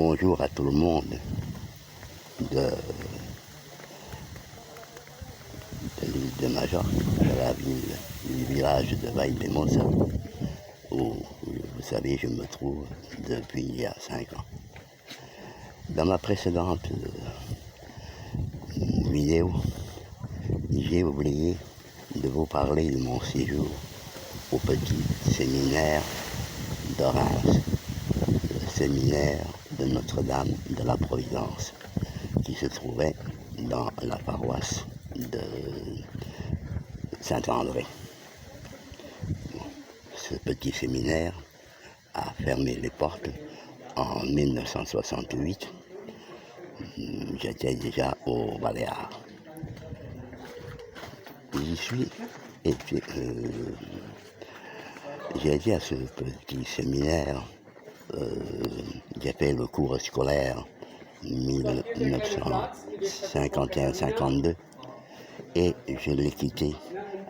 bonjour à tout le monde de l'île de Majorque, de la ville, du village de Vaille-des-Mosses, où, vous savez, je me trouve depuis il y a 5 ans. Dans ma précédente vidéo, j'ai oublié de vous parler de mon séjour au petit séminaire de Reims, le séminaire de Notre-Dame de la Providence, qui se trouvait dans la paroisse de Saint-André. Ce petit séminaire a fermé les portes en 1968. J'étais déjà au Baléares. J'y suis et puis, j'ai été à ce petit séminaire. J'ai fait le cours scolaire 1951-52 et je l'ai quitté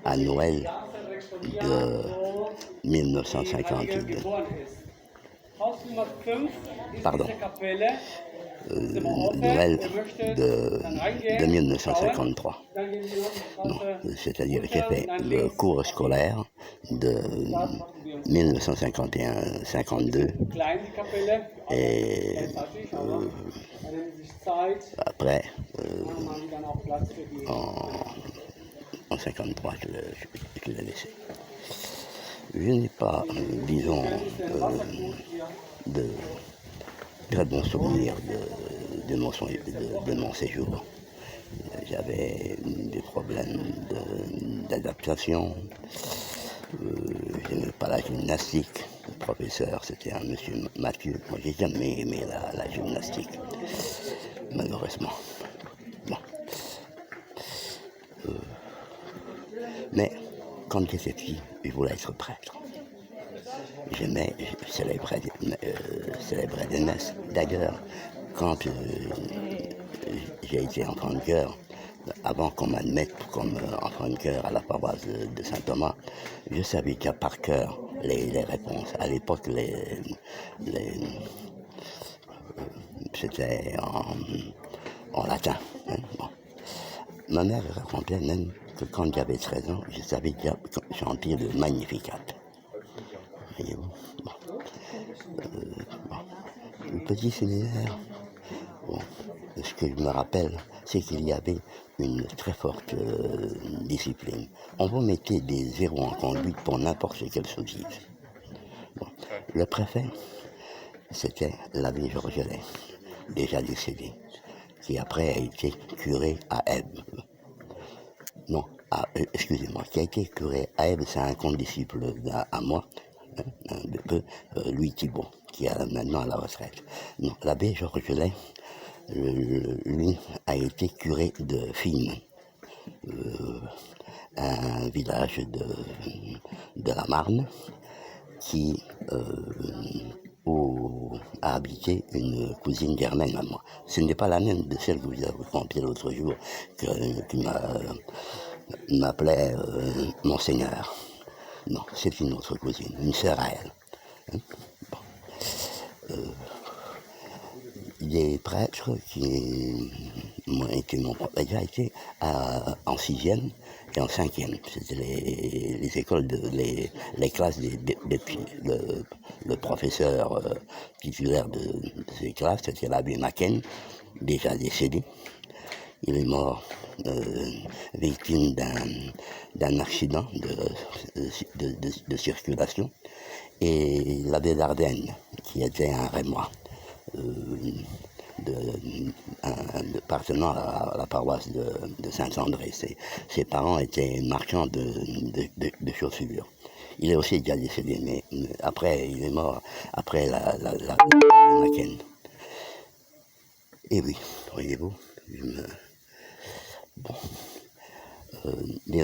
à Noël de 1952. Pardon. Noël de 1953. Non, c'est-à-dire que j'ai fait le cours scolaire de 1951-52 et après en 53 je l'ai laissé. Je n'ai pas, disons, de très bons souvenirs de mon séjour. J'avais des problèmes d'adaptation. Je n'aimais pas la gymnastique. Le professeur, c'était un monsieur Mathieu. Moi, j'ai jamais aimé la gymnastique, malheureusement. Bon. Mais quand j'étais petit, je voulais être prêtre. Je célébrais des messes. D'ailleurs, quand j'ai été enfant de chœur, avant qu'on m'admette comme enfant de chœur à la paroisse de Saint-Thomas, je savais déjà par cœur les réponses. À l'époque, c'était en latin. Hein, bon. Ma mère racontait même que quand j'avais 13 ans, je savais déjà chanter le Magnificat. Voyez-vous, bon. Le petit séminaire, bon, ce que je me rappelle, c'est qu'il y avait une très forte discipline. On vous mettait des zéros en conduite pour n'importe quelle sottise. Bon. Le préfet, c'était l'abbé Georgelet, déjà décédé, qui après a été curé à Èbes. Non, excusez-moi, qui a été curé à Èbes, c'est un condisciple à moi, Louis Thibault, qui est maintenant à la retraite. Non, l'abbé Georgelet, lui, a été curé de Fines, un village de la Marne, qui a habité une cousine germaine à moi. Ce n'est pas la même de celle que vous avez racontée l'autre jour, qui m'appelait Monseigneur. Non, c'est une autre cousine, une sœur à elle. Hein? Bon. Des prêtres qui ont été déjà été en 6e et en 5e. C'était les écoles, les classes le professeur titulaire de ces classes, c'était l'abbé Macken, déjà décédé. Il est mort victime d'un accident de circulation. Et l'abbé Dardenne, qui était un Rémois, appartenant à la paroisse de Saint-André. Ses parents étaient marchands de chaussures. Il est aussi déjà décédé, mais après, il est mort après la Macken. Et oui, voyez-vous, bon. Je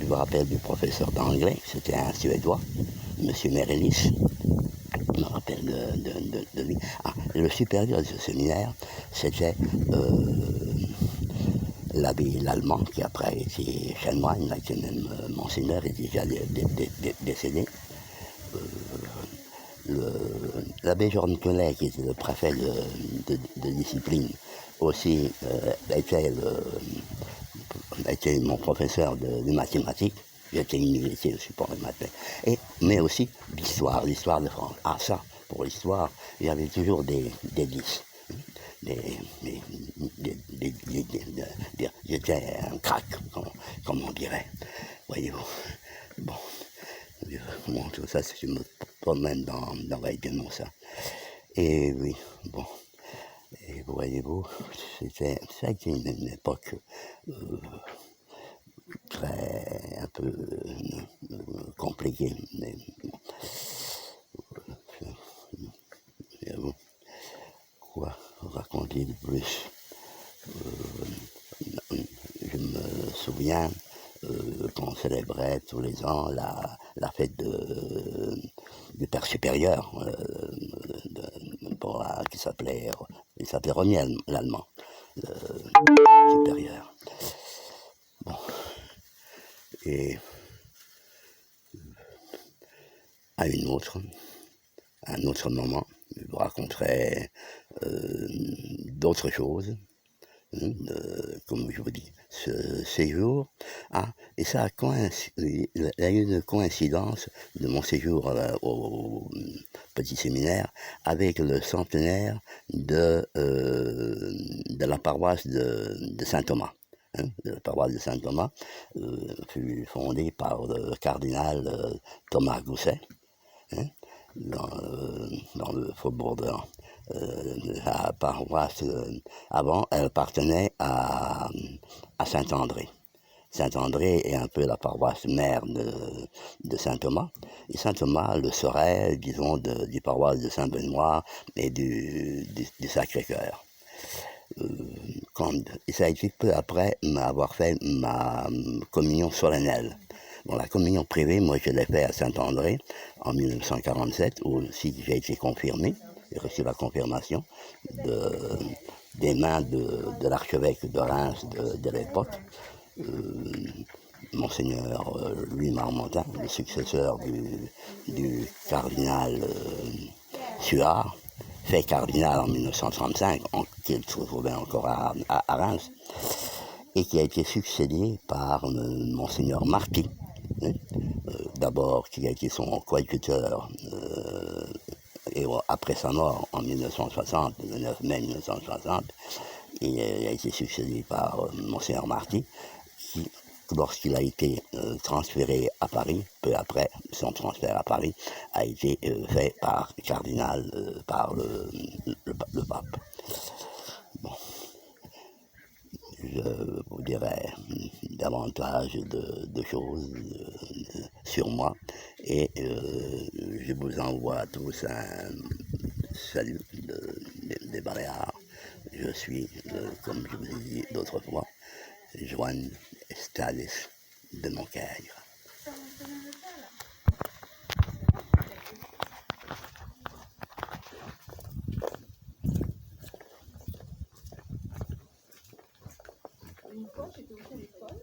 me rappelle du professeur d'anglais, c'était un Suédois, M. Merelis. Je me rappelle de lui. Ah, le supérieur de ce séminaire, c'était l'abbé l'allemand, qui après a été chanoine, là, qui est même Monseigneur, est déjà décédé. l'abbé Jean Collet, qui était le préfet de discipline, aussi était mon professeur de mathématiques. J'étais université aussi pour les mathématiques. Mais aussi l'histoire de France. Ah ça, pour l'histoire, j'avais toujours des 10. J'étais un crack, comme on dirait. Voyez-vous. Bon, tout ça, je me promène dans ça. Et oui, bon. Et voyez-vous, ça a été une époque un peu compliquée. Mais bon, quoi raconter de plus? Je me souviens qu'on célébrait tous les ans la fête du Père supérieur, qui s'appelait Roniel, l'allemand, le supérieur. Bon. Et à un autre moment, je vous raconterai d'autres choses. Comme je vous dis, ce séjour, et ça il y a eu une coïncidence de mon séjour au petit séminaire avec le centenaire de la paroisse de Saint-Thomas. La paroisse de Saint-Thomas fut fondée par le cardinal Thomas Gousset, dans le faubourg de la paroisse. Avant, elle appartenait à Saint-André. Saint-André est un peu la paroisse mère de Saint-Thomas. Et Saint-Thomas le serait, disons, des paroisses de Saint-Benoît et du Sacré-Cœur. Et ça a été peu après avoir fait ma communion solennelle. Bon, la communion privée, moi je l'ai fait à Saint-André en 1947, où aussi j'ai été confirmé. J'ai reçu la confirmation des mains de l'archevêque de Reims de l'époque, Monseigneur Louis Marmontin, le successeur du cardinal Suard, fait cardinal en 1935, qui se trouvait encore à Reims, et qui a été succédé par Monseigneur Marty, d'abord qui a été son coadjuteur, et après sa mort en 1960, le 9 mai 1960, il a été succédé par Monseigneur Marty, qui, lorsqu'il a été transféré à Paris, peu après son transfert à Paris, a été fait par cardinal, par le pape. Bon. Je vous dirai davantage de choses sur moi, et je vous envoie tous un salut des Baléares. Je suis, comme je vous ai dit d'autres fois, Joan Estades de Moncaire. Une fois, j'étais au téléphone.